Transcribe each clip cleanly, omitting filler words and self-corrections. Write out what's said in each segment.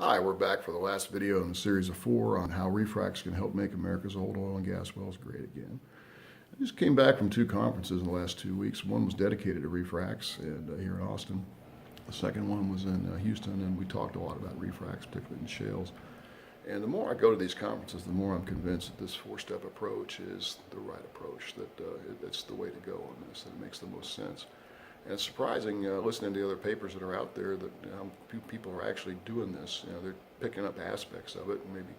Hi, we're back for the last video in a series of 4 on how refracs can help make America's old oil and gas wells great again. I just came back from 2 conferences in the last 2 weeks. One was dedicated to refracs and here in Austin. The second one was in Houston, and we talked a lot about refracs, particularly in shales. And the more I go to these conferences, the more I'm convinced that this 4-step approach is the right approach, that it's the way to go on this, that it makes the most sense. And it's surprising, listening to the other papers that are out there, that few people are actually doing this. They're picking up aspects of it, and maybe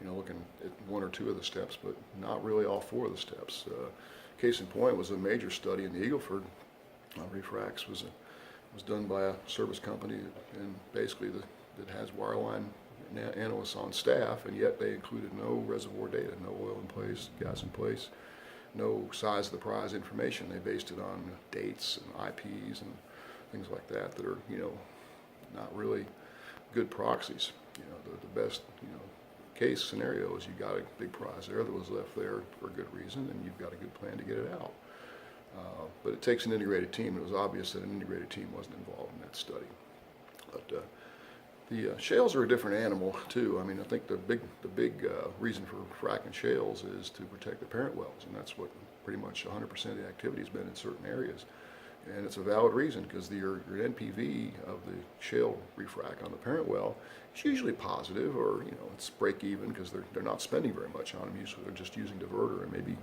looking at 1 or 2 of the steps, but not really all 4 of the steps. Case in point was a major study in the Eagle Ford. Refracs was done by a service company, and basically that has wireline analysts on staff, and yet they included no reservoir data, no oil in place, gas in place, no size of the prize information. They based it on dates and IPs and things like that that are, not really good proxies. The best, case scenario is you got a big prize there that was left there for a good reason, and you've got a good plan to get it out. But it takes an integrated team. It was obvious that an integrated team wasn't involved in that study. But the shales are a different animal too. I mean, I think the big reason for fracking shales is to protect the parent wells, and that's what pretty much 100% of the activity has been in certain areas. And it's a valid reason, because your NPV of the shale refrac on the parent well is usually positive, or it's break even, because they're not spending very much on them. Usually they're just using diverter and maybe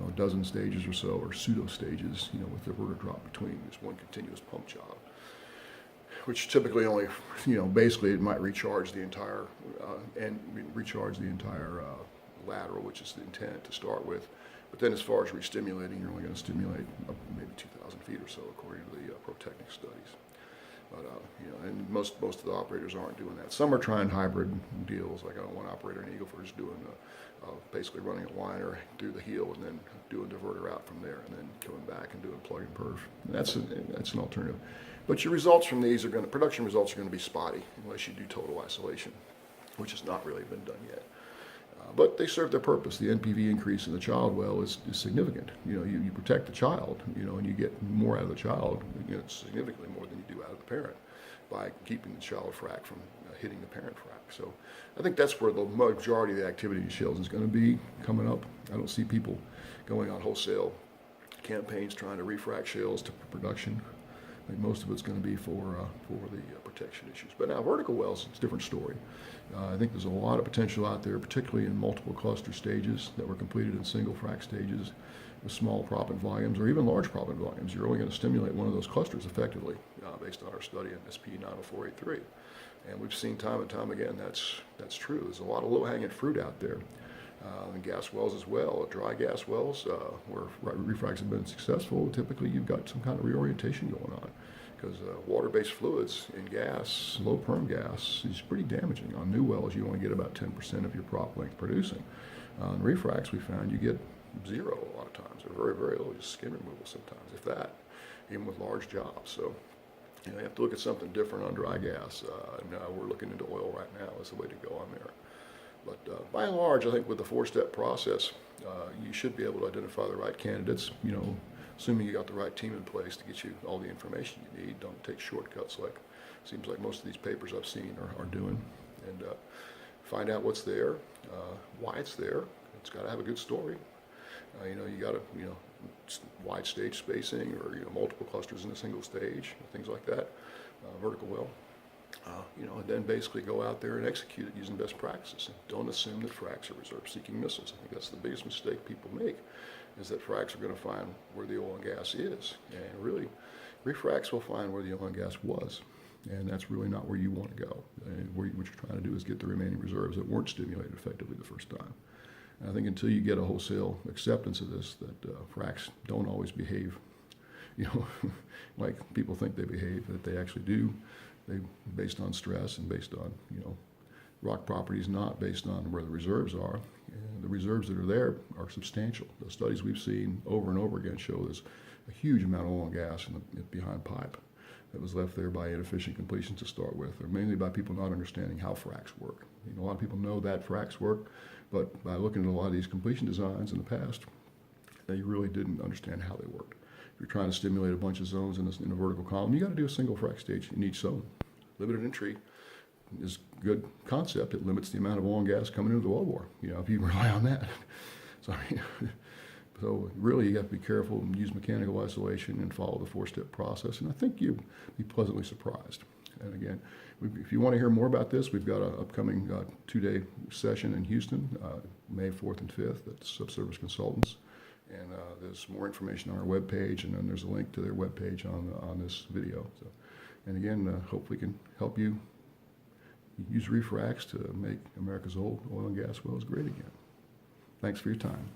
a dozen stages or so, or pseudo stages, with diverter drop between. Just one continuous pump job, which typically only, basically it might recharge the entire lateral, which is the intent to start with. But then as far as re-stimulating, you're only going to stimulate up maybe 2,000 feet or so, according to the ProTechnic studies. But, and most of the operators aren't doing that. Some are trying hybrid deals. Like, I know one operator in Eagle Ford is doing basically running a liner through the heel and then doing diverter out from there, and then coming back and doing plug and perf. And that's an alternative. But your results from these production results are going to be spotty unless you do total isolation, which has not really been done yet. But they serve their purpose. The NPV increase in the child well is significant. You protect the child, and you get more out of the child, significantly more than you do out of the parent, by keeping the child frac from hitting the parent frac. So I think that's where the majority of the activity in shales is going to be coming up. I don't see people going on wholesale campaigns trying to refrac shales to production. I think most of it's going to be for the protection issues. But now vertical wells, it's a different story. I think there's a lot of potential out there, particularly in multiple cluster stages that were completed in single frac stages with small proppant volumes, or even large proppant volumes. You're only going to stimulate one of those clusters effectively, based on our study in SP 90483. And we've seen time and time again that's true. There's a lot of low-hanging fruit out there. And gas wells as well, dry gas wells, where refracs have been successful, typically you've got some kind of reorientation going on, because water-based fluids in gas, low perm gas, is pretty damaging. On new wells, you only get about 10% of your prop length producing. On refracs, we found you get 0 a lot of times, or very, very low, just skin removal sometimes, if that, even with large jobs. So you have to look at something different on dry gas. We're looking into oil right now as the way to go on there. But by and large, I think with the 4-step process, you should be able to identify the right candidates, assuming you got the right team in place to get you all the information you need. Don't take shortcuts like seems like most of these papers I've seen are doing. And find out what's there, why it's there. It's got to have a good story. You got to, wide stage spacing, or, multiple clusters in a single stage, things like that, vertical well. And then basically go out there and execute it using best practices. And don't assume that fracs are reserve-seeking missiles. I think that's the biggest mistake people make, is that fracs are going to find where the oil and gas is. And really, refracs will find where the oil and gas was. And that's really not where you want to go. And what you're trying to do is get the remaining reserves that weren't stimulated effectively the first time. And I think until you get a wholesale acceptance of this, that fracs don't always behave, like people think they behave, that they actually do. They based on stress and based on rock properties, not based on where the reserves are. And the reserves that are there are substantial. The studies we've seen over and over again show there's a huge amount of oil and gas behind pipe that was left there by inefficient completions to start with, or mainly by people not understanding how fracs work. A lot of people know that fracs work, but by looking at a lot of these completion designs in the past, they really didn't understand how they worked. If you're trying to stimulate a bunch of zones in a vertical column, you got to do a single frac stage in each zone. Limited entry, is a good concept. It limits the amount of oil and gas coming into the wellbore, if you rely on that. So, so really you have to be careful and use mechanical isolation and follow the 4-step process, and I think you'll be pleasantly surprised. And again, if you want to hear more about this, we've got an upcoming 2-day session in Houston, May 4th and 5th at Subsurface Consultants. And there's more information on our webpage, and then there's a link to their webpage on this video. So, and again, hopefully can help you use refracs to make America's old oil and gas wells great again. Thanks for your time.